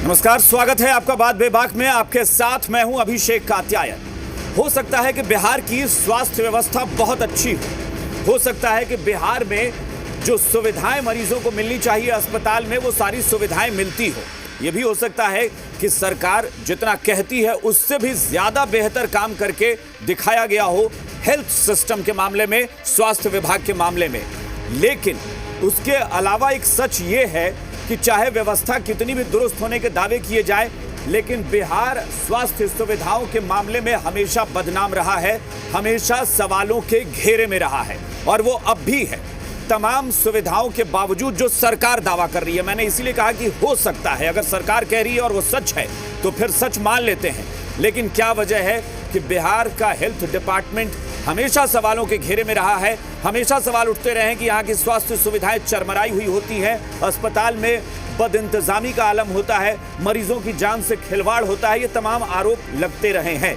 नमस्कार, स्वागत है आपका बात बेबाक में। आपके साथ मैं हूं अभिषेक कात्यायन। हो सकता है कि बिहार की स्वास्थ्य व्यवस्था बहुत अच्छी हो सकता है कि बिहार में जो सुविधाएं मरीजों को मिलनी चाहिए अस्पताल में वो सारी सुविधाएं मिलती हो। ये भी हो सकता है कि सरकार जितना कहती है उससे भी ज्यादा बेहतर काम करके दिखाया गया हो हेल्थ सिस्टम के मामले में, स्वास्थ्य विभाग के मामले में। लेकिन उसके अलावा एक सच ये है कि चाहे व्यवस्था कितनी भी दुरुस्त होने के दावे किए जाए, लेकिन बिहार स्वास्थ्य सुविधाओं के मामले में हमेशा बदनाम रहा है, हमेशा सवालों के घेरे में रहा है और वो अब भी है। तमाम सुविधाओं के बावजूद जो सरकार दावा कर रही है, मैंने इसीलिए कहा कि हो सकता है, अगर सरकार कह रही है और वो सच है तो फिर सच मान लेते हैं। लेकिन क्या वजह है कि बिहार का हेल्थ डिपार्टमेंट हमेशा सवालों के घेरे में रहा है। हमेशा सवाल उठते रहे हैं कि यहाँ की स्वास्थ्य सुविधाएं चरमराई हुई होती हैं, अस्पताल में बदइंतजामी का आलम होता है, मरीजों की जान से खिलवाड़ होता है। ये तमाम आरोप लगते रहे हैं।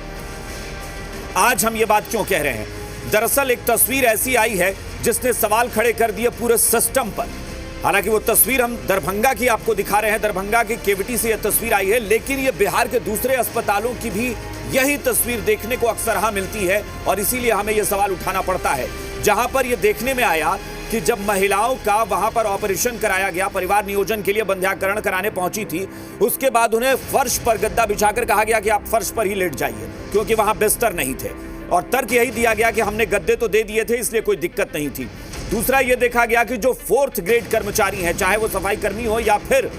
आज हम ये बात क्यों कह रहे हैं? दरअसल एक तस्वीर ऐसी आई है जिसने सवाल खड़े कर दिए पूरे सिस्टम पर। हालांकि वो तस्वीर हम दरभंगा की आपको दिखा रहे हैं, दरभंगा की केवीटी से यह तस्वीर आई है, लेकिन ये बिहार के दूसरे अस्पतालों की भी यही तस्वीर देखने को अक्सर मिलती है और इसीलिए हमें यह सवाल उठाना पड़ता है। जहां पर यह देखने में आया कि जब महिलाओं का वहां पर ऑपरेशन कराया गया, परिवार नियोजन के लिए बंध्याकरण कराने पहुंची थी, उसके बाद उन्हें फर्श पर गद्दा बिछाकर कहा गया कि आप फर्श पर ही लेट जाइए क्योंकि वहां बिस्तर नहीं थे। और तर्क यही दिया गया कि हमने गद्दे तो दे दिए थे इसलिए कोई दिक्कत नहीं थी। दूसरा यह देखा गया कि जो 4th ग्रेड कर्मचारी हैं, चाहे वो सफाई कर्मी हो या फिर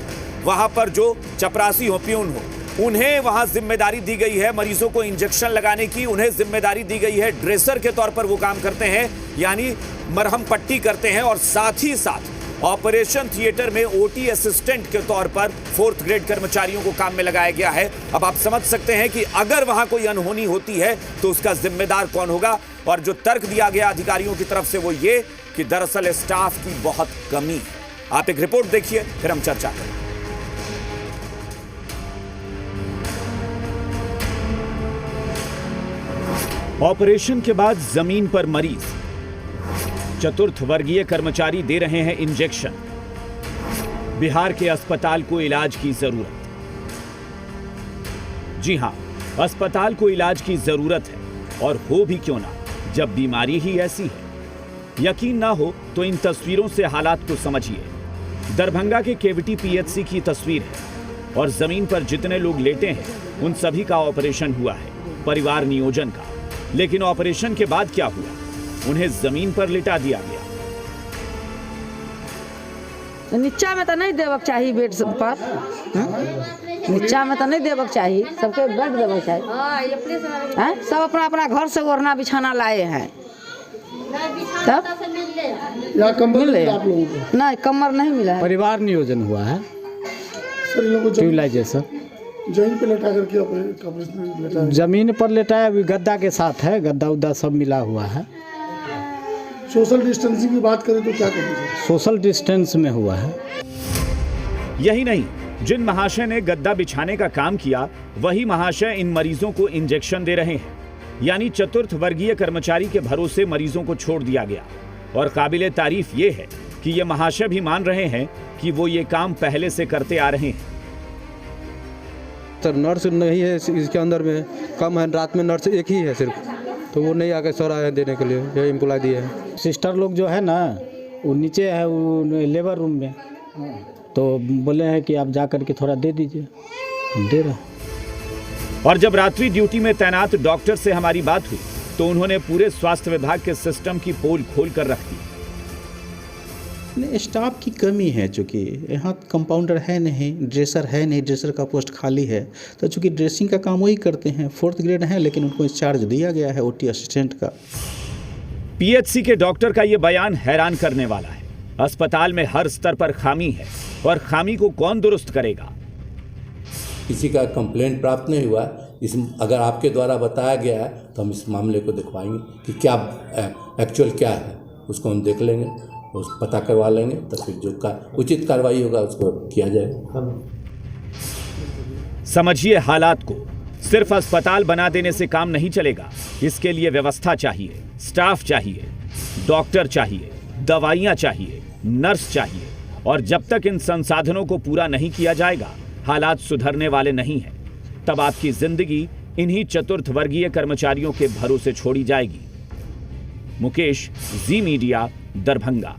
वहां पर जो चपरासी हो, प्यून हो, उन्हें वहां जिम्मेदारी दी गई है मरीजों को इंजेक्शन लगाने की। उन्हें जिम्मेदारी दी गई है ड्रेसर के तौर पर वो काम करते हैं, यानी मरहम पट्टी करते हैं, और साथ ही साथ ऑपरेशन थिएटर में ओटी असिस्टेंट के तौर पर 4th ग्रेड कर्मचारियों को काम में लगाया गया है। अब आप समझ सकते हैं कि अगर वहां कोई अनहोनी होती है तो उसका जिम्मेदार कौन होगा। और जो तर्क दिया गया अधिकारियों की तरफ से वो ये कि दरअसल स्टाफ की बहुत कमी है। आप एक रिपोर्ट देखिए, फिर हम चर्चा करें। ऑपरेशन के बाद जमीन पर मरीज, 4th वर्गीय कर्मचारी दे रहे हैं इंजेक्शन। बिहार के अस्पताल को इलाज की जरूरत। जी हां, अस्पताल को इलाज की जरूरत है, और हो भी क्यों ना जब बीमारी ही ऐसी है। यकीन ना हो तो इन तस्वीरों से हालात को समझिए। दरभंगा के केवीटी पीएचसी की तस्वीर है और जमीन पर जितने लोग लेटे हैं उन सभी का ऑपरेशन हुआ है, परिवार नियोजन का। लेकिन ऑपरेशन के बाद क्या हुआ? उन्हें जमीन पर लिटा दिया गया। नीचा में तो नहीं देवक चाहिए, बेड पर नीचा में तो नहीं देवक चाहिए, सबके बेड देवक चाहिए। सब अपना अपना घर से ओढ़ना बिछाना लाए हैं, तब या कंबल मिले आप लोगों को? नहीं, कमर नहीं मिला है। परिवार नियोजन हुआ है, सर इन लोगों को ट्यूबलाइजेशन जमीन पे लेटा करके ऑपरेशन लेटा है। जमीन पर लेटा है, अभी गद्दा के साथ है, गद्दा उद्दा सब मिला हुआ है। सोशल डिस्टेंसिंग की बात करें तो क्या करें सर? सोशल डिस्टेंस में हुआ है। यही नहीं, जिन महाशय ने गद्दा बिछाने का काम किया वही महाशय इन मरीजों को इंजेक्शन दे रहे हैं। यानी 4th वर्गीय कर्मचारी के भरोसे मरीजों को छोड़ दिया गया। और काबिले तारीफ ये है कि ये महाशय भी मान रहे हैं कि वो ये काम पहले से करते आ रहे हैं। सर नर्स नहीं है इसके अंदर में, कम है, रात में नर्स एक ही है सिर्फ, तो वो नहीं आके सर आए हैं देने के लिए, ये एम्प्लॉय दिए हैं। सिस्टर लोग जो है ना वो नीचे है, वो लेबर रूम में, तो बोले हैं कि आप जा कर के थोड़ा दे दीजिए, हम दे रहे हैं। और जब रात्रि ड्यूटी में तैनात डॉक्टर से हमारी बात हुई तो उन्होंने पूरे स्वास्थ्य विभाग के सिस्टम की पोल खोल कर रख दी। स्टाफ की कमी है, चूँकि यहाँ कंपाउंडर है नहीं, ड्रेसर है नहीं, ड्रेसर का पोस्ट खाली है, तो चूँकि ड्रेसिंग का काम वही करते हैं, 4th ग्रेड है, लेकिन उनको चार्ज दिया गया है ओटी असिस्टेंट का। पीएचसी के डॉक्टर का यह बयान हैरान करने वाला है। अस्पताल में हर स्तर पर खामी है और खामी को कौन दुरुस्त करेगा? किसी का कंप्लेंट प्राप्त नहीं हुआ। इस अगर आपके द्वारा बताया गया है तो हम इस मामले को दिखवाएंगे कि क्या एक्चुअल क्या है, उसको हम देख लेंगे, उस पता करवा लेंगे, तो फिर जो का उचित कार्रवाई होगा उसको किया जाएगा। समझिए हालात को। सिर्फ अस्पताल बना देने से काम नहीं चलेगा, इसके लिए व्यवस्था चाहिए, स्टाफ चाहिए, डॉक्टर चाहिए, दवाइयां चाहिए, नर्स चाहिए। और जब तक इन संसाधनों को पूरा नहीं किया जाएगा हालात सुधरने वाले नहीं हैं, तब आपकी जिंदगी इन्हीं चतुर्थ वर्गीय कर्मचारियों के भरोसे छोड़ी जाएगी। मुकेश, जी मीडिया, दरभंगा।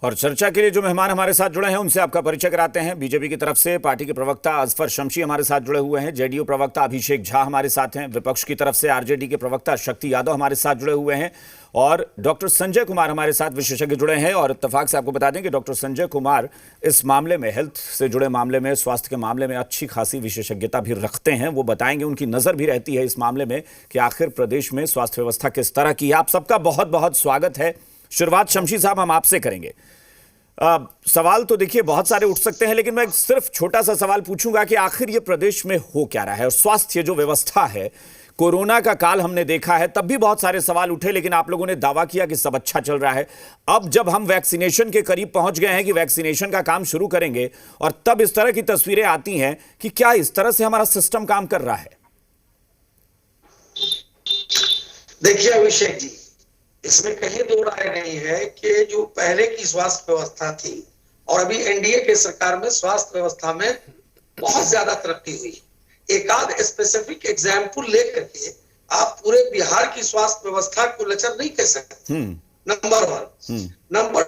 और चर्चा के लिए जो मेहमान हमारे साथ जुड़े हैं उनसे आपका परिचय कराते हैं। बीजेपी की तरफ से पार्टी के प्रवक्ता अजफर शमशी हमारे साथ जुड़े हुए हैं, जेडीयू प्रवक्ता अभिषेक झा हमारे साथ हैं, विपक्ष की तरफ से आरजेडी के प्रवक्ता शक्ति यादव हमारे साथ जुड़े हुए हैं और डॉक्टर संजय कुमार हमारे साथ विशेषज्ञ जुड़े हैं। और इत्तेफाक से आपको बता दें कि डॉक्टर संजय कुमार इस मामले में, हेल्थ से जुड़े मामले में, स्वास्थ्य के मामले में अच्छी खासी विशेषज्ञता भी रखते हैं। वो बताएंगे, उनकी नज़र भी रहती है इस मामले में कि आखिर प्रदेश में स्वास्थ्य व्यवस्था किस तरह की है। आप सबका बहुत बहुत स्वागत है। शुरुआत शमशी साहब हम आपसे करेंगे। सवाल तो देखिए बहुत सारे उठ सकते हैं, लेकिन मैं सिर्फ छोटा सा सवाल पूछूंगा कि आखिर ये प्रदेश में हो क्या रहा है। और स्वास्थ्य जो व्यवस्था है, कोरोना का काल हमने देखा है, तब भी बहुत सारे सवाल उठे, लेकिन आप लोगों ने दावा किया कि सब अच्छा चल रहा है। अब जब हम वैक्सीनेशन के करीब पहुंच गए हैं कि वैक्सीनेशन का काम शुरू करेंगे, और तब इस तरह की तस्वीरें आती हैं कि क्या इस तरह से हमारा सिस्टम काम कर रहा है? देखिए अभिषेक जी, इसमें कहीं दो राय नहीं है कि जो पहले की स्वास्थ्य व्यवस्था थी और अभी एनडीए के सरकार में स्वास्थ्य व्यवस्था में बहुत ज्यादा तरक्की हुई। एक आध स्पेसिफिक एग्जाम्पल लेकर के आप पूरे बिहार की स्वास्थ्य व्यवस्था को लचर नहीं कह सकते। नंबर 1। नंबर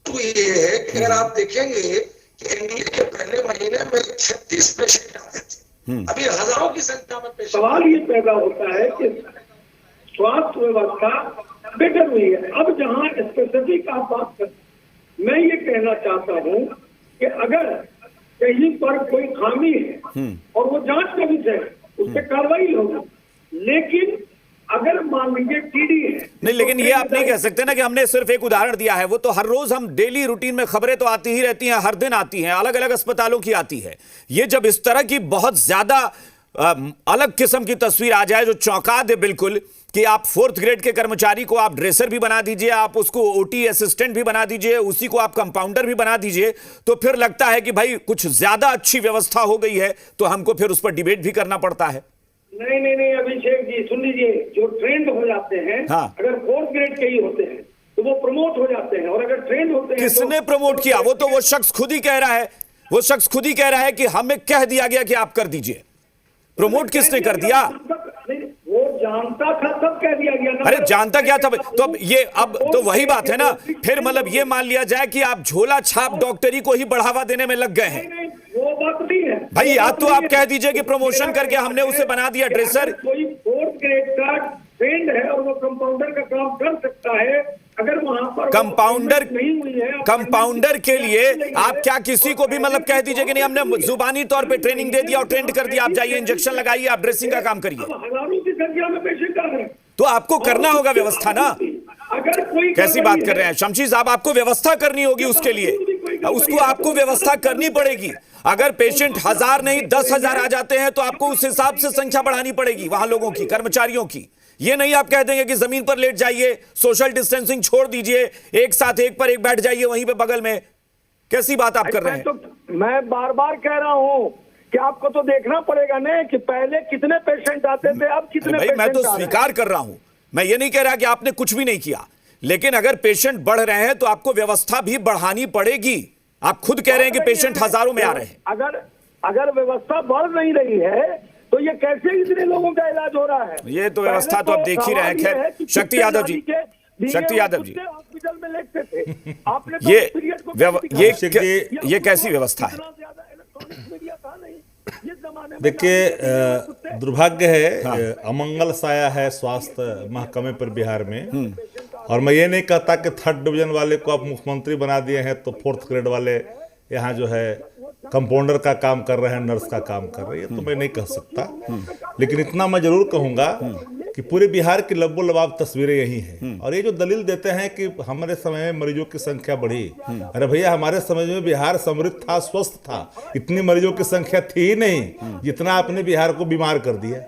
2 ये है कि अगर आप देखेंगे कि एनडीए के पहले महीने में 36 पेशेंट आते थे, अभी हजारों की संख्या में पेशेंट। सवाल ये पैदा होता है कि स्वास्थ्य व्यवस्था बेटर हुई है। अब जहां स्पेसिफिक आप बात कर, मैं ये कहना चाहता हूं कि अगर कहीं पर कोई खामी है और वो जांच का विषय है, उस पर कार्रवाई होगी। लेकिन अगर मान लीजिए टीडी है, नहीं, लेकिन ये आप नहीं कह सकते ना कि हमने सिर्फ एक उदाहरण दिया है। वो तो हर रोज हम डेली रूटीन में खबरें तो आती ही रहती हैं, हर दिन आती हैं, अलग अलग अस्पतालों की आती है। ये जब इस तरह की बहुत ज्यादा अलग किस्म की तस्वीर आ जाए जो चौंका दे बिल्कुल, कि आप 4th ग्रेड के कर्मचारी को आप ड्रेसर भी बना दीजिए, आप उसको ओटी असिस्टेंट भी बना दीजिए, उसी को आप कंपाउंडर भी बना दीजिए, तो फिर लगता है कि भाई कुछ ज्यादा अच्छी व्यवस्था हो गई है, तो हमको फिर उस पर डिबेट भी करना पड़ता है। नहीं अभिषेक जी सुन लीजिए, जो ट्रेंड हो जाते हैं, हाँ। अगर 4th ग्रेड के ही होते हैं तो वो प्रमोट हो जाते हैं, और अगर ट्रेंड होते हैं किसने प्रमोट किया? वो तो वो शख्स खुद ही कह रहा है, वो शख्स खुद ही कह रहा है कि हमें कह दिया गया कि आप कर दीजिए। प्रमोट किसने कर दिया? वो जानता था तब कह दिया गया ना। अरे जानता क्या था? तो अब ये, अब तो वही बात है ना, फिर मतलब ये मान लिया जाए कि आप झोला छाप डॉक्टरी को ही बढ़ावा देने में लग गए हैं। नहीं, वो बात नहीं है भाई, या तो आप कह दीजिए कि प्रमोशन करके हमने उसे बना दिया ड्रेसर। कोई 4th ग्रेड का ट्रेंड है और वो कंपाउंडर का काम कर सकता है, अगर वहां पर कंपाउंडर नहीं हुई है, कंपाउंडर के लिए आप क्या किसी को भी मतलब कह दीजिए कि नहीं, हमने जुबानी तौर पे ट्रेनिंग दे दिया और ट्रेंड कर दिया, आप जाइए इंजेक्शन लगाइए, आप ड्रेसिंग का काम करिए। हजारों की संख्या में पेशेंट आ रहे हैं, तो आपको करना होगा व्यवस्था ना। अगर कोई कैसी बात कर रहे हैं शमशी साहब? आपको व्यवस्था करनी होगी उसके लिए, उसको आपको व्यवस्था करनी पड़ेगी। अगर पेशेंट 1000 नहीं 10,000 आ जाते हैं तो आपको उस हिसाब से संख्या बढ़ानी पड़ेगी वहां लोगों की, कर्मचारियों की। ये नहीं आप कह देंगे कि जमीन पर लेट जाइए, सोशल डिस्टेंसिंग छोड़ दीजिए, एक साथ एक पर एक बैठ जाइए वहीं पे बगल में। कैसी बात आप कर रहे हैं? तो मैं बार बार कह रहा हूं कि आपको तो देखना पड़ेगा ना कि पहले कितने पेशेंट आते थे, अब कितने भाई, मैं तो स्वीकार कर रहा हूं, मैं ये नहीं कह रहा कि आपने कुछ भी नहीं किया, लेकिन अगर पेशेंट बढ़ रहे हैं तो आपको व्यवस्था भी बढ़ानी पड़ेगी। आप खुद कह रहे हैं कि पेशेंट हजारों में आ रहे हैं। अगर व्यवस्था बढ़ नहीं रही है तो ये कैसे इतने लोगों का इलाज हो रहा है? ये तो व्यवस्था तो आप देख ही रहे हैं। खैर, शक्ति यादव जी, शक्ति यादव जी, हॉस्पिटल में लेटते थे, आपने ये कैसी व्यवस्था है? देखिए, दुर्भाग्य है, अमंगल साया है स्वास्थ्य महकमे पर बिहार में। और मैं ये नहीं कहता कि 3rd डिवीजन वाले को आप मुख्यमंत्री बना दिए हैं तो 4th ग्रेड वाले यहाँ जो है कंपाउंडर का काम कर रहे हैं, नर्स का काम कर रहे हैं, तो मैं नहीं कह सकता। लेकिन इतना मैं जरूर कहूँगा कि पूरे बिहार की लब्बो लबाब तस्वीरें यही हैं। और ये जो दलील देते हैं कि हमारे समय में मरीजों की संख्या बढ़ी, अरे भैया, हमारे समय में बिहार समृद्ध था, स्वस्थ था, इतनी मरीजों की संख्या थी ही नहीं जितना आपने बिहार को बीमार कर दिया।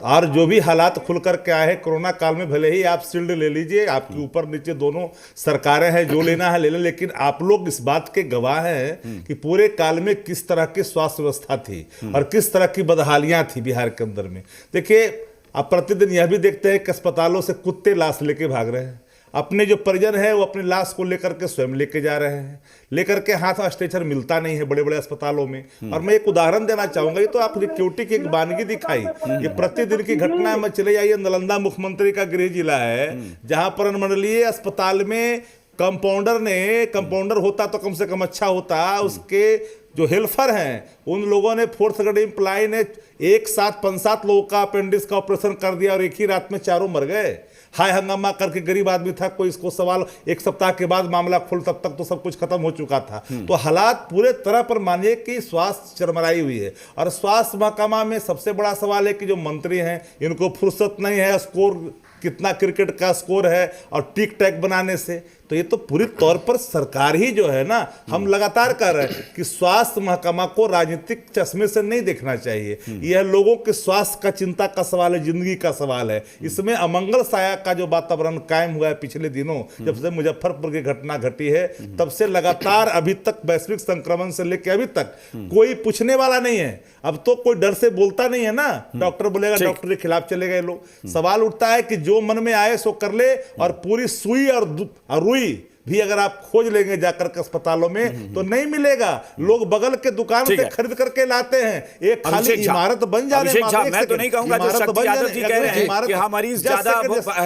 और जो भी हालात खुल कर के आए हैं कोरोना काल में, भले ही आप शील्ड ले लीजिए, आपके ऊपर नीचे दोनों सरकारें हैं, जो लेना है ले लें, लेकिन आप लोग इस बात के गवाह हैं कि पूरे काल में किस तरह की स्वास्थ्य व्यवस्था थी और किस तरह की बदहालियां थी बिहार के अंदर में। देखिए, आप प्रतिदिन यह भी देखते हैं कि अस्पतालों से कुत्ते लाश लेके भाग रहे हैं। अपने जो परिजन है वो अपनी लाश को लेकर के स्वयं लेके जा रहे हैं, लेकर के हाथ स्ट्रेचर मिलता नहीं है बड़े बड़े अस्पतालों में। और मैं एक उदाहरण देना चाहूंगा, ये तो आप सिक्योरिटी की एक वानगी दिखाई, ये प्रतिदिन की घटना है। मैं चले जाइए, नालंदा मुख्यमंत्री का गृह जिला है, जहां पर अनुमंडलीय अस्पताल में कंपाउंडर होता तो कम से कम अच्छा होता, उसके जो हेल्पर हैं उन लोगों ने, फोर्थ ग्रेड एम्प्लॉय ने एक साथ 5-7 लोगों का अपेंडिक्स का ऑपरेशन कर दिया और एक ही रात में चारों मर गए। हाय हंगामा करके, गरीब आदमी था, कोई इसको सवाल, एक सप्ताह के बाद मामला खुल, तब तक तो सब कुछ खत्म हो चुका था। तो हालात पूरे तरह पर मानिए कि स्वास्थ्य चरमराई हुई है। और स्वास्थ्य महकमा में सबसे बड़ा सवाल है कि जो मंत्री हैं इनको फुर्सत नहीं है स्कोर, कितना क्रिकेट का स्कोर है और टिक टैक बनाने से। तो ये तो पूरी तौर पर सरकार ही जो है ना, हम लगातार कह रहे हैं कि स्वास्थ्य महकमा को राजनीतिक चश्मे से नहीं देखना चाहिए। यह लोगों के स्वास्थ्य का चिंता का सवाल है, जिंदगी का सवाल है। इसमें अमंगल साया का जो वातावरण कायम हुआ है पिछले दिनों, जब से मुजफ्फरपुर की घटना घटी है, तब से लगातार अभी तक वैश्विक संक्रमण से लेकर अभी तक कोई पूछने वाला नहीं है। अब तो कोई डर से बोलता नहीं है ना, डॉक्टर बोलेगा डॉक्टर के खिलाफ चले गए लोग। सवाल उठता है कि जो मन में आए सो कर ले, और पूरी सुई और रुई भी अगर आप खोज लेंगे जाकर के अस्पतालों में तो नहीं मिलेगा। लोग बगल के दुकान से खरीद करके लाते हैं। एक खाली इमारत बन जाने, मैं तो नहीं कहूंगा जो शक्ति यादव जी कह रहे हैं कि हाँ मरीज ज्यादा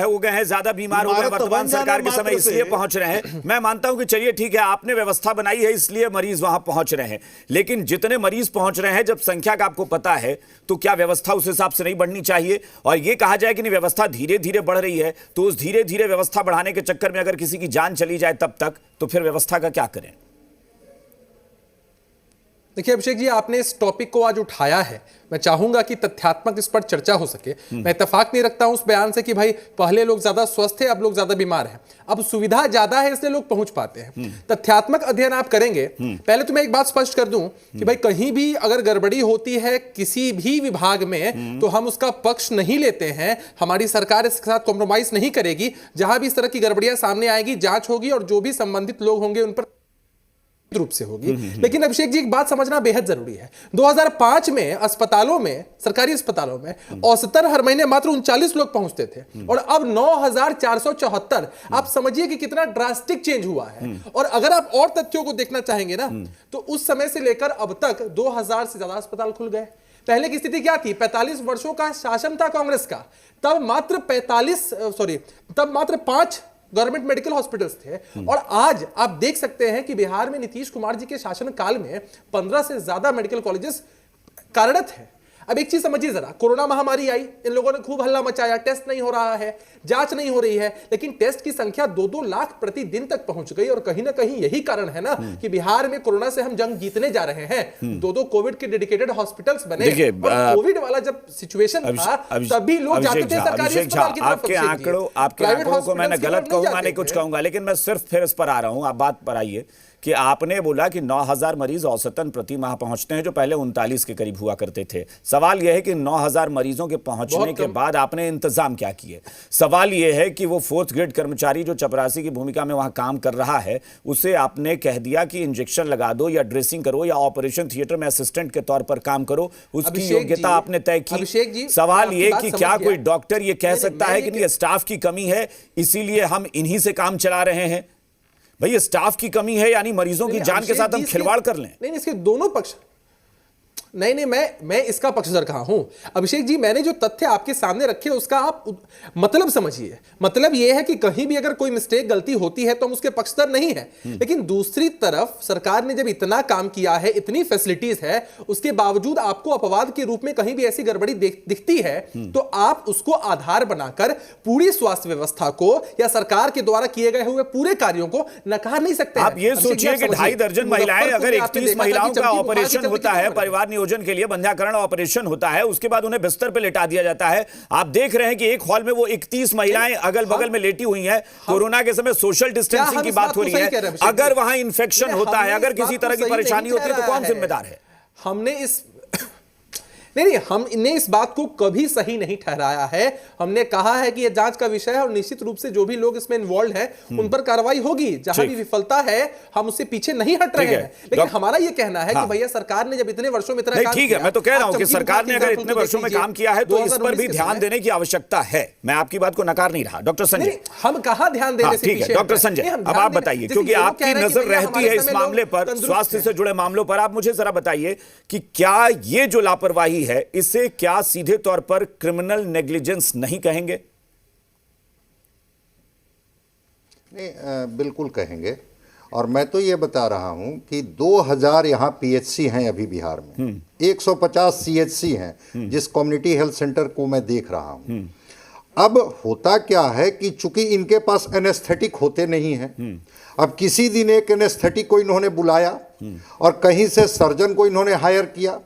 हो गए हैं, ज्यादा बीमार हो गए, वर्तमान सरकार के समय इसलिए पहुंच रहे हैं। मैं मानता हूं कि चलिए ठीक है, आपने व्यवस्था बनाई है इसलिए मरीज वहां पहुंच रहे हैं, लेकिन जितने मरीज पहुंच रहे हैं, जब संख्या का आपको पता है तो क्या व्यवस्था उस हिसाब से नहीं बढ़नी चाहिए? और ये कहा जाए कि नहीं व्यवस्था धीरे धीरे बढ़ रही है, तो उस धीरे धीरे व्यवस्था बढ़ाने के चक्कर में अगर किसी की जान चली जाए तब तक, तो फिर व्यवस्था का क्या करें? देखिए अभिषेक जी, आपने इस टॉपिक को आज उठाया है, मैं चाहूंगा कि तथ्यात्मक इस पर चर्चा हो सके। मैं इत्तेफाक नहीं रखता हूं उस बयान से कि भाई पहले लोग ज्यादा स्वस्थ थे, अब लोग ज्यादा बीमार हैं। अब सुविधा ज्यादा है इसलिए लोग पहुंच पाते हैं। तथ्यात्मक अध्ययन आप करेंगे। पहले तो मैं एक बात स्पष्ट कर दूं कि भाई कहीं भी अगर गड़बड़ी होती है किसी भी विभाग में, तो हम उसका पक्ष नहीं लेते हैं। हमारी सरकार इसके साथ कॉम्प्रोमाइज नहीं करेगी। जहां भी इस तरह की गड़बड़ियां सामने आएगी, जांच होगी और जो भी संबंधित लोग होंगे उन पर रूप से होगी। लेकिन अभिषेक जी, एक बात समझना बेहद जरूरी है। 2005 में अस्पतालों में, सरकारी अस्पतालों में औसतन हर महीने मात्र 39 लोग पहुंचते थे, और अब 9,474। आप समझिए कि कितना ड्रास्टिक चेंज हुआ है। और अगर आप और तथ्यों को देखना चाहेंगे ना, तो उस समय से लेकर अब तक 2000 से ज्यादा अस्पताल खुल गए। पहले की स्थिति क्या थी? 45 वर्षों का शासन था कांग्रेस का, तब मात्र 5 गवर्नमेंट मेडिकल हॉस्पिटल्स थे। और आज आप देख सकते हैं कि बिहार में नीतीश कुमार जी के शासन काल में 15 से ज्यादा मेडिकल कॉलेजेस कार्यरत हैं। अब एक चीज समझिए जरा, कोरोना महामारी आई, इन लोगों ने खूब हल्ला मचाया, टेस्ट नहीं हो रहा है, जांच नहीं हो रही है, लेकिन टेस्ट की संख्या 2-2 लाख प्रतिदिन तक पहुंच गई। और कहीं ना कहीं यही कारण है ना कि बिहार में कोरोना से हम जंग जीतने जा रहे हैं। 2-2 कोविड के डेडिकेटेड हॉस्पिटल्स बने। कोविड वाला जब सिचुएशन था तभी लोग जाते थे सरकारी अस्पताल की तरफ। आपके आंकड़ों को मैंने गलत कहूंगा नहीं, कुछ कहूंगा, लेकिन मैं सिर्फ फिर इस पर आ रहा हूं। आप बात पर आइए कि आपने बोला कि 9,000 मरीज औसतन प्रति माह पहुंचते हैं, जो पहले 39 के करीब हुआ करते थे। सवाल यह है कि 9,000 मरीजों के पहुंचने के बाद आपने इंतजाम क्या किए? सवाल यह है कि वो 4th ग्रेड कर्मचारी जो चपरासी की भूमिका में वहां काम कर रहा है, उसे आपने कह दिया कि इंजेक्शन लगा दो या ड्रेसिंग करो या ऑपरेशन थिएटर में असिस्टेंट के तौर पर काम करो, उसकी योग्यता आपने तय की। सवाल यह कि क्या कोई डॉक्टर ये कह सकता है कि नहीं, स्टाफ की कमी है इसीलिए हम इन्हीं से काम चला रहे हैं? भाई स्टाफ की कमी है यानी मरीजों की जान के साथ हम खिलवाड़ कर लें? नहीं, इसके दोनों पक्ष। नहीं, मैं इसका पक्षधर कहां हूं अभिषेक जी। मैंने जो तथ्य आपके सामने रखे उसका आप मतलब समझिए। मतलब यह है कि कहीं भी अगर कोई मिस्टेक, गलती होती है तो हम उसके पक्षधर नहीं है। लेकिन दूसरी तरफ सरकार ने जब इतना काम किया है, इतनी फैसिलिटीज है, उसके बावजूद आपको अपवाद के रूप में कहीं भी ऐसी गड़बड़ी दिखती है, तो आप उसको आधार बनाकर पूरी स्वास्थ्य व्यवस्था को या सरकार के द्वारा किए गए हुए पूरे कार्यों को नकार नहीं सकते। आप ये सोचिए कि 2.5 दर्जन महिलाएं, अगर 31 महिलाओं का ऑपरेशन होता है, परिवार नियोजन के लिए बंध्याकरण ऑपरेशन होता है, उसके बाद उन्हें बिस्तर पे लेटा दिया जाता है। आप देख रहे हैं कि एक हॉल में वो 31 महिलाएं अगल बगल में लेटी हुई हैं। कोरोना के समय सोशल डिस्टेंसिंग की बात हो रही है। अगर वहां इंफेक्शन होता है, अगर किसी तरह की परेशानी होती है, तो कौन जिम्मेदार है? हमने इस नहीं, हमने इस बात को कभी सही नहीं ठहराया है। हमने कहा है कि यह जांच का विषय है और निश्चित रूप से जो भी लोग इसमें इन्वॉल्व हैं उन पर कार्रवाई होगी। जहां भी विफलता है हम उससे पीछे नहीं हट रहे हैं, लेकिन हमारा यह कहना है कि भैया सरकार ने जब इतने वर्षों में इतना काम ठीक है, मैं तो कह रहा हूं कि सरकार ने अगर इतने वर्षों में काम किया है तो इस पर भी ध्यान देने की आवश्यकता है। मैं आपकी बात को नकार नहीं रहा। डॉक्टर संजय, हम कहां ध्यान देने से ठीक है डॉक्टर संजय, अब आप बताइए, क्योंकि आपकी नजर रहती है इस मामले पर, स्वास्थ्य से जुड़े मामलों पर, आप मुझे जरा बताइए कि क्या ये जो लापरवाही है इसे क्या सीधे तौर पर क्रिमिनल नेग्लिजेंस नहीं कहेंगे? नहीं, बिल्कुल कहेंगे। और मैं तो ये बता रहा हूं कि 2000 यहाँ पीएचसी हैं अभी बिहार में, 150 सीएचसी हैं जिस कम्युनिटी हेल्थ सेंटर को मैं देख रहा हूं। अब होता क्या है कि चूंकि इनके पास एनेस्थेटिक होते नहीं हैं, अब किसी दिन एक एनेस्थेटिक को इन्होंने बुलाया और कहीं से सर्जन को इन्होंने हायर किया,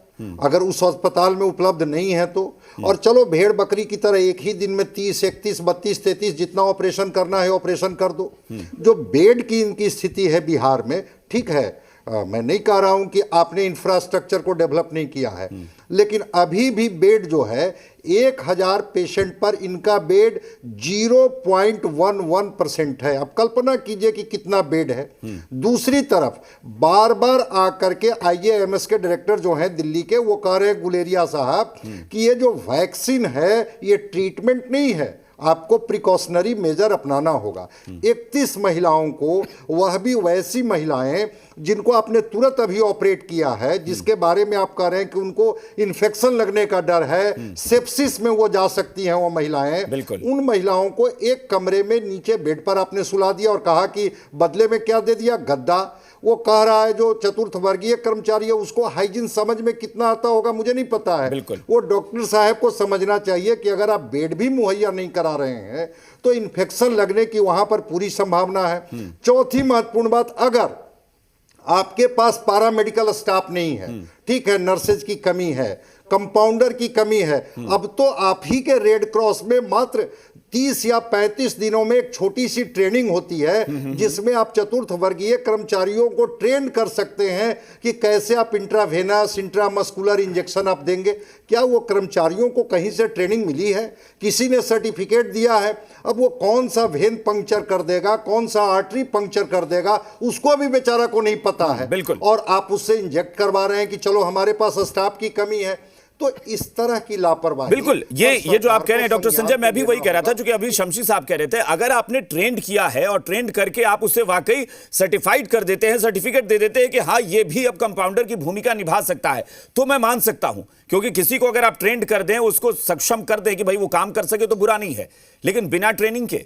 अगर उस अस्पताल में उपलब्ध नहीं है तो, और चलो भेड़ बकरी की तरह एक ही दिन में 30, 31, 32, 33 जितना ऑपरेशन करना है ऑपरेशन कर दो। जो बेड की इनकी स्थिति है बिहार में, ठीक है, मैं नहीं कह रहा हूं कि आपने इंफ्रास्ट्रक्चर को डेवलप नहीं किया है, लेकिन अभी भी बेड जो है 1000 पेशेंट पर इनका बेड 0.11% है। अब कल्पना कीजिए कि कितना बेड है। दूसरी तरफ बार बार आकर के आईएएमएस के डायरेक्टर जो हैं दिल्ली के, वो कह रहे हैं गुलेरिया साहब कि ये जो वैक्सीन है ये ट्रीटमेंट नहीं है, आपको प्रिकॉशनरी मेजर अपनाना होगा। 31 महिलाओं को, वह भी वैसी महिलाएं जिनको आपने तुरंत अभी ऑपरेट किया है, जिसके बारे में आप कह रहे हैं कि उनको इन्फेक्शन लगने का डर है, सेप्सिस में वो जा सकती हैं वो महिलाएं, उन महिलाओं को एक कमरे में नीचे बेड पर आपने सुला दिया और कहा कि बदले में क्या दे दिया, गद्दा। वो कह रहा है जो चतुर्थ वर्गीय कर्मचारी है उसको हाइजीन समझ में कितना आता होगा मुझे नहीं पता है। वो डॉक्टर साहब को समझना चाहिए कि अगर आप बेड भी मुहैया नहीं करा रहे हैं तो इन्फेक्शन लगने की वहां पर पूरी संभावना है। चौथी महत्वपूर्ण बात, अगर आपके पास पैरामेडिकल स्टाफ नहीं है, ठीक है, नर्सेज की कमी है, कंपाउंडर की कमी है, अब तो आप ही के रेड क्रॉस में मात्र 30 या 35 दिनों में एक छोटी सी ट्रेनिंग होती है जिसमें आप चतुर्थ वर्गीय कर्मचारियों को ट्रेन कर सकते हैं कि कैसे आप इंट्रावेनस, इंट्रामस्कुलर इंजेक्शन आप देंगे। क्या वो कर्मचारियों को कहीं से ट्रेनिंग मिली है? किसी ने सर्टिफिकेट दिया है? अब वो कौन सा वेन पंक्चर कर देगा, कौन सा आर्टरी पंक्चर कर देगा, उसको भी बेचारा को नहीं पता है। और आप उससे इंजेक्ट करवा रहे हैं कि चलो हमारे पास स्टाफ की कमी है। तो इस तरह की लापरवाही, बिल्कुल, ये जो आप कह रहे हैं डॉक्टर संजय, मैं भी वही कह रहा था, क्योंकि अभी शमशी साहब कह रहे थे, अगर आपने ट्रेंड किया है और ट्रेंड करके आप उसे वाकई सर्टिफाइड कर देते हैं, सर्टिफिकेट दे देते हैं कि हाँ ये भी अब कंपाउंडर की भूमिका निभा सकता है, तो मैं मान सकता हूं। क्योंकि किसी को अगर आप ट्रेंड कर दें, उसको सक्षम कर दें कि भाई वो काम कर सके, तो बुरा नहीं है। लेकिन बिना ट्रेनिंग के,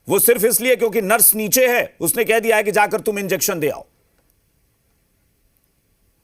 वो सिर्फ इसलिए क्योंकि नर्स नीचे है, उसने कह दिया है कि जाकर तुम इंजेक्शन दे आओ।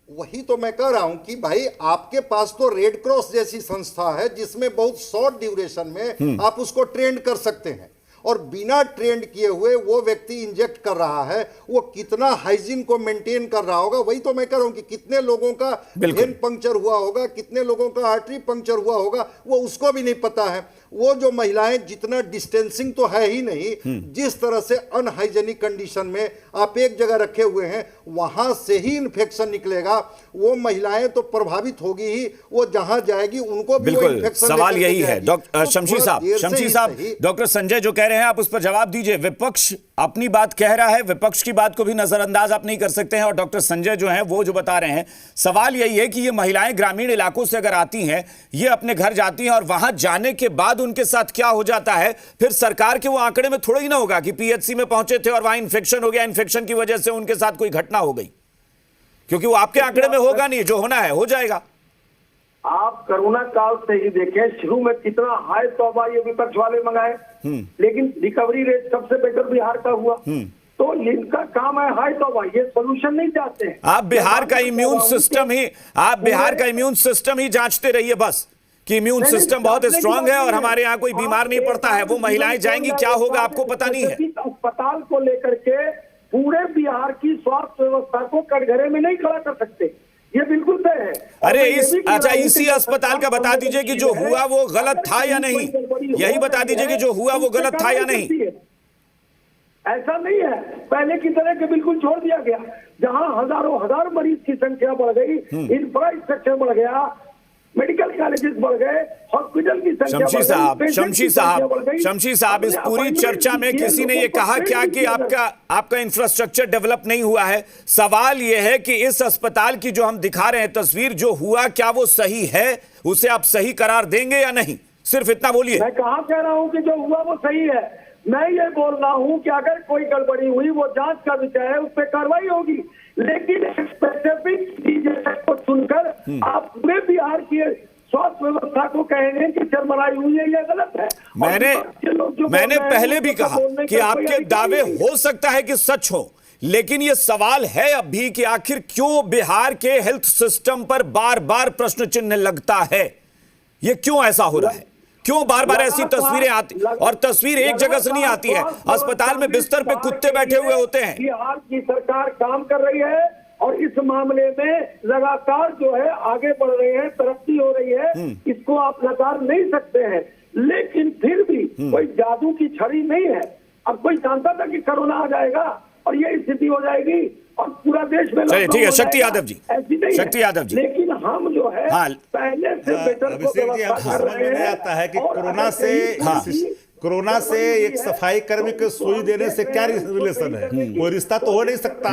वही तो मैं कह रहा हूं कि भाई आपके पास तो रेड क्रॉस जैसी संस्था है जिसमें बहुत शॉर्ट ड्यूरेशन में आप उसको ट्रेंड कर सकते हैं, और बिना ट्रेंड किए हुए वो व्यक्ति इंजेक्ट कर रहा है, वो कितना हाइजीन को मेंटेन कर रहा होगा। वही तो मैं कह रहा हूं कि कितने लोगों का वेन पंक्चर हुआ होगा, कितने लोगों का आर्टरी पंक्चर हुआ होगा, वो उसको भी नहीं पता है। वो जो महिलाएं, जितना डिस्टेंसिंग तो है ही नहीं, जिस तरह से अनहाइजेनिक कंडीशन में आप एक जगह रखे हुए हैं, वहां से ही इन्फेक्शन निकलेगा। वो महिलाएं तो प्रभावित होगी ही, वो जहां जाएगी उनको भी बिल्कुल सवाल यही है। डॉक्टर शमशी साहब, डॉक्टर संजय जो कह रहे हैं आप उस पर जवाब दीजिए। विपक्ष अपनी बात कह रहा है, विपक्ष की बात को भी नजरअंदाज आप नहीं कर सकते हैं, और डॉक्टर संजय जो हैं वो जो बता रहे हैं, सवाल यही है कि ये महिलाएं ग्रामीण इलाकों से अगर आती हैं, ये अपने घर जाती हैं और वहां जाने के बाद उनके साथ क्या हो जाता है, फिर सरकार के वो आंकड़े में थोड़ा ही ना होगा कि पीएचसी में पहुंचे थे और वहां इंफेक्शन हो गया, इंफेक्शन की वजह से उनके साथ कोई घटना हो गई, क्योंकि वो आपके आंकड़े में होगा नहीं, जो होना है हो जाएगा। आप कोरोना काल से ही देखें, शुरू में कितना हाई तौबा ये विपक्ष वाले मंगाए, लेकिन रिकवरी रेट सबसे बेटर बिहार का हुआ। तो इनका काम है हाई तौबा, ये सोल्यूशन नहीं चाहते हैं। आप बिहार का इम्यून सिस्टम ही जांचते रहिए बस, कि इम्यून सिस्टम बहुत स्ट्रांग है और हमारे यहाँ कोई बीमार नहीं पड़ता है। वो महिलाएं जाएंगी, क्या होगा आपको पता नहीं है। अस्पताल को लेकर के पूरे बिहार की स्वास्थ्य व्यवस्था को कटघरे में नहीं खड़ा कर सकते, ये बिल्कुल तय है। अरे इसी अस्पताल का बता दीजिए कि जो हुआ वो गलत था या नहीं, यही बता दीजिए कि जो हुआ वो गलत था या नहीं। ऐसा नहीं है, पहले की तरह के बिल्कुल छोड़ दिया गया। जहां हजारों हजार मरीज की संख्या बढ़ गई, इंफ्रास्ट्रक्चर बढ़ गया, मेडिकल कॉलेजेस बढ़ गए, हॉस्पिटल की संख्या बढ़ गई, शमशी साहब, इस पूरी चर्चा में किसी ने ये कहा क्या कि आपका इंफ्रास्ट्रक्चर डेवलप नहीं हुआ है? सवाल ये है कि इस अस्पताल की जो हम दिखा रहे हैं तस्वीर, जो हुआ क्या वो सही है? उसे आप सही करार देंगे या नहीं? सिर्फ इतना बोलिए। मैं कहाँ कह रहा हूँ कि जो हुआ वो सही है। मैं ये बोल रहा हूँ कि अगर कोई गड़बड़ी हुई, वो जांच का विषय है, उस पर कार्रवाई होगी। लेकिन स्पेसिफिक को सुनकर आप पूरे बिहार की स्वास्थ्य व्यवस्था को कहेंगे कि चरमराई हुई है, यह गलत है। मैंने पहले भी कहा कि आपके दावे हो सकता है कि सच हो, लेकिन यह सवाल है अब भी कि आखिर क्यों बिहार के हेल्थ सिस्टम पर बार बार प्रश्न चिन्ह लगता है? ये क्यों ऐसा हो रहा है? क्यों बार बार ऐसी तस्वीरें आती, और तस्वीर एक जगह से नहीं आती है, अस्पताल में बिस्तर पे कुत्ते बैठे हुए होते हैं। बिहार की सरकार काम कर रही है और इस मामले में लगातार जो है आगे बढ़ रहे हैं, तरक्की हो रही है, इसको आप नकार नहीं सकते हैं। लेकिन फिर भी कोई जादू की छड़ी नहीं है। अब कोई जानता था कि कोरोना आ जाएगा और ये स्थिति हो जाएगी और पूरा देश में। चलिए ठीक है, शक्ति यादव जी, शक्ति यादव जी, लेकिन हम जो है पहले से बेटर को व्यवस्था कर रहे हैं। आता है कि कोरोना से एक सफाई कर्मी को सुई देने से क्या रिलेशन है? कोई रिश्ता तो हो नहीं सकता।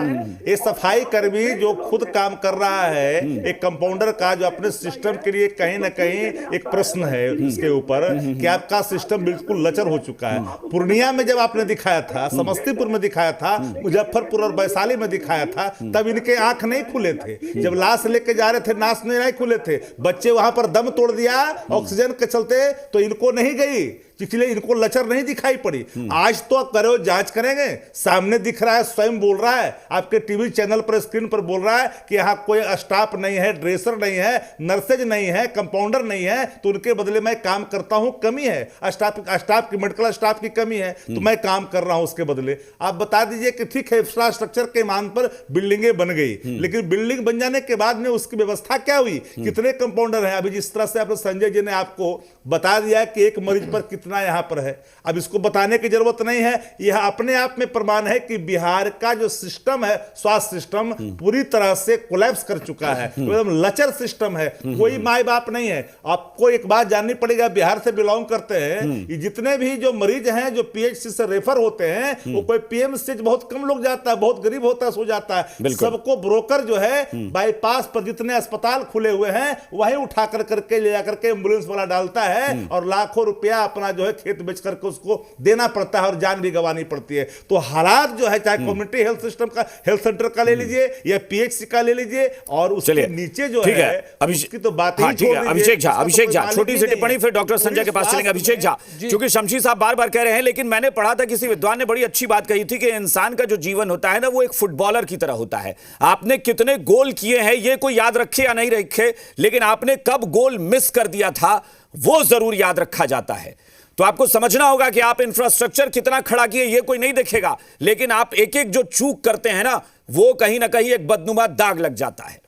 ये सफाई कर्मी जो खुद काम कर रहा है, एक कंपाउंडर का जो अपने सिस्टम के लिए कहीं ना कहीं एक प्रश्न है इसके ऊपर कि आपका सिस्टम बिल्कुल लचर हो चुका है। पूर्णिया में जब आपने दिखाया था, समस्तीपुर में दिखाया था, मुजफ्फरपुर और वैशाली में दिखाया था, तब इनके आंख नहीं खुले थे। जब लाश लेके जा रहे थे, नाश नहीं खुले थे। बच्चे वहां पर दम तोड़ दिया ऑक्सीजन के चलते, तो इनको नहीं गई, इसलिए इनको लचर नहीं दिखाई पड़ी। आज तो करो, जांच करेंगे, सामने दिख रहा है, स्वयं बोल रहा है, आपके टीवी चैनल पर स्क्रीन पर बोल रहा है कि यहाँ कोई स्टाफ नहीं है, ड्रेसर नहीं है, नर्सेज नहीं है, कंपाउंडर नहीं है, तो उनके बदले मैं काम करता हूं, कमी है स्टाफ की, मेडिकल स्टाफ की कमी है, तो मैं काम कर रहा हूं उसके बदले। आप बता दीजिए कि ठीक है, इंफ्रास्ट्रक्चर के मान पर बिल्डिंगें बन गई, लेकिन बिल्डिंग बन जाने के बाद में उसकी व्यवस्था क्या हुई? कितने कंपाउंडर हैं? अभी जिस तरह से आपने संजय जी ने आपको बता दिया कि एक मरीज पर कितना यहां पर है, अब इसको बताने की जरूरत नहीं है। यह अपने आप में प्रमाण है कि बिहार का जो सिस्टम है, स्वास्थ्य सिस्टम, पूरी तरह से कोलैप्स कर चुका है, एकदम लचर सिस्टम है। कोई माई बाप नहीं है। आपको एक बात जाननी पड़ेगा, बिहार से बिलोंग करते हैं, जितने भी जो मरीज हैं जो पीएचसी से रेफर होते हैं, वो कोई पीएमसी बहुत कम लोग जाता है, बहुत गरीब होता है, सो जाता है। सबको ब्रोकर जो है बाईपास पर जितने अस्पताल खुले हुए हैं वही उठा करके ले जाकर के एम्बुलेंस वाला डालता है और लाखों रुपया अपना जो है खेत बेच करके उसको देना पड़ता है और जान भी गंवानी पड़ती है। तो हालात जो है, चाहे कम्युनिटी हेल्थ सिस्टम का, हेल्थ सेंटर का ले लीजिए या पीएचसी का ले लीजिए, और उसके नीचे जो है उसकी तो बात ही छोड़ दीजिए। अभिषेक झा छोटी सी टिप्पणी, फिर डॉक्टर संजय के पास चलेंगे। अभिषेक झा, क्योंकि शमशी साहब बार बार कह रहे हैं, लेकिन मैंने पढ़ा था किसी विद्वान ने बड़ी अच्छी बात कही थी कि इंसान का जो जीवन होता है ना, वो एक फुटबॉलर की तरह होता है। आपने कितने गोल किए हैं ये कोई याद रखे या नहीं रखे, लेकिन आपने कब गोल मिस कर दिया था वो जरूर याद रखा जाता है। तो आपको समझना होगा कि आप इंफ्रास्ट्रक्चर कितना खड़ा किए ये कोई नहीं देखेगा, लेकिन आप एक एक जो चूक करते हैं ना, वो कहीं ना कहीं एक बदनुमा दाग लग जाता है।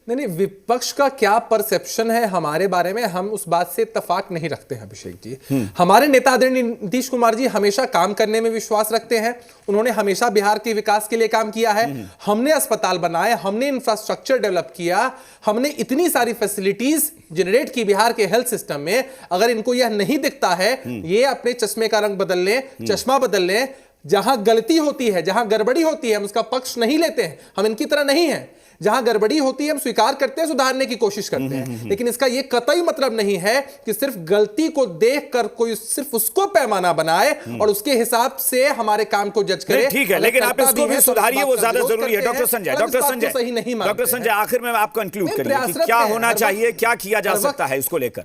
नहीं, विपक्ष का क्या परसेप्शन है हमारे बारे में, हम उस बात से इत्तेफाक नहीं रखते हैं अभिषेक जी। हमारे नेता आदरणीय नीतीश कुमार जी हमेशा काम करने में विश्वास रखते हैं। उन्होंने हमेशा बिहार के विकास के लिए काम किया है। हमने अस्पताल बनाए, हमने इंफ्रास्ट्रक्चर डेवलप किया, हमने इतनी सारी फैसिलिटीज जनरेट की बिहार के हेल्थ सिस्टम में। अगर इनको यह नहीं दिखता है, ये अपने चश्मे का रंग बदल लें, चश्मा बदल लें। जहां गलती होती है, जहां गड़बड़ी होती है, हम उसका पक्ष नहीं लेते हैं, हम इनकी तरह नहीं है। जहां गड़बड़ी होती है हम स्वीकार करते हैं, सुधारने की कोशिश करते हैं, लेकिन इसका यह कतई मतलब नहीं है कि सिर्फ गलती को देखकर कोई सिर्फ उसको पैमाना बनाए और उसके हिसाब से हमारे काम को जज करे। ठीक है, लेकिन आप इसको भी सुधारिए, वो ज्यादा जरूरी है। डॉक्टर संजय सही नहीं मानते। डॉक्टर संजय, आखिर में आप कंक्लूड करिए कि क्या होना चाहिए, क्या किया जा सकता है इसको लेकर।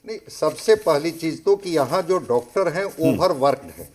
नहीं, सबसे पहली चीज तो कि यहाँ जो डॉक्टर हैं ओवरवर्क्ड है।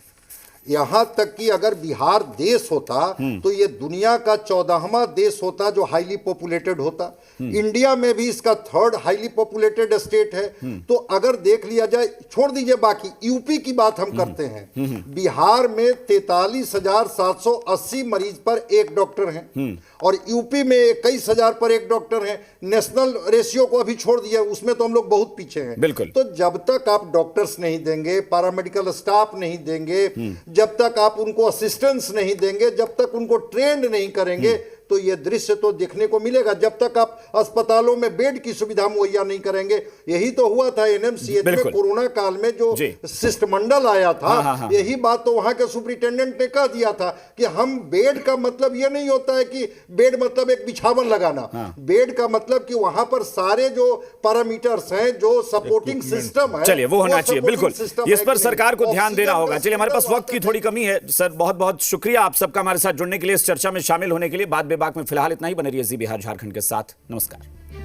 यहाँ तक कि अगर बिहार देश होता तो ये दुनिया का 14वां देश होता जो हाईली पॉपुलेटेड होता। इंडिया में भी इसका 3rd हाईली पॉपुलेटेड स्टेट है। तो अगर देख लिया जाए, छोड़ दीजिए बाकी, यूपी की बात हम करते हैं, बिहार में 43,780 मरीज पर एक डॉक्टर हैं और यूपी में 21,000 पर एक डॉक्टर हैं। नेशनल रेशियो को अभी छोड़ दिया, उसमें तो हम लोग बहुत पीछे हैं। बिल्कुल। तो जब तक आप डॉक्टर्स नहीं देंगे, पैरामेडिकल स्टाफ नहीं देंगे, जब तक आप उनको असिस्टेंस नहीं देंगे, जब तक उनको ट्रेंड नहीं करेंगे, तो ये दृश्य तो देखने को मिलेगा जब तक आप अस्पतालों में बेड की सुविधा मुहैया नहीं करेंगे। यही तो हुआ था एनएमसीएच में कोरोना काल में जो शिष्टमंडल आया था, यही बात तो वहां के सुपरिटेंडेंट ने कह दिया था कि हम बेड का मतलब ये नहीं होता है कि बेड मतलब एक बिछावन लगाना, बेड का मतलब कि वहां पर सारे जो पैरामीटर्स हैं, जो सपोर्टिंग सिस्टम है, चलिए वो होना चाहिए। बिल्कुल, इस पर सरकार को ध्यान देना होगा। चलिए, हमारे पास वक्त की थोड़ी कमी है सर, बहुत बहुत शुक्रिया आप सबका हमारे साथ जुड़ने के लिए, इस चर्चा में शामिल होने के लिए। बात बेबाक में फिलहाल इतना ही। बने रहिए जी बिहार झारखंड के साथ। नमस्कार।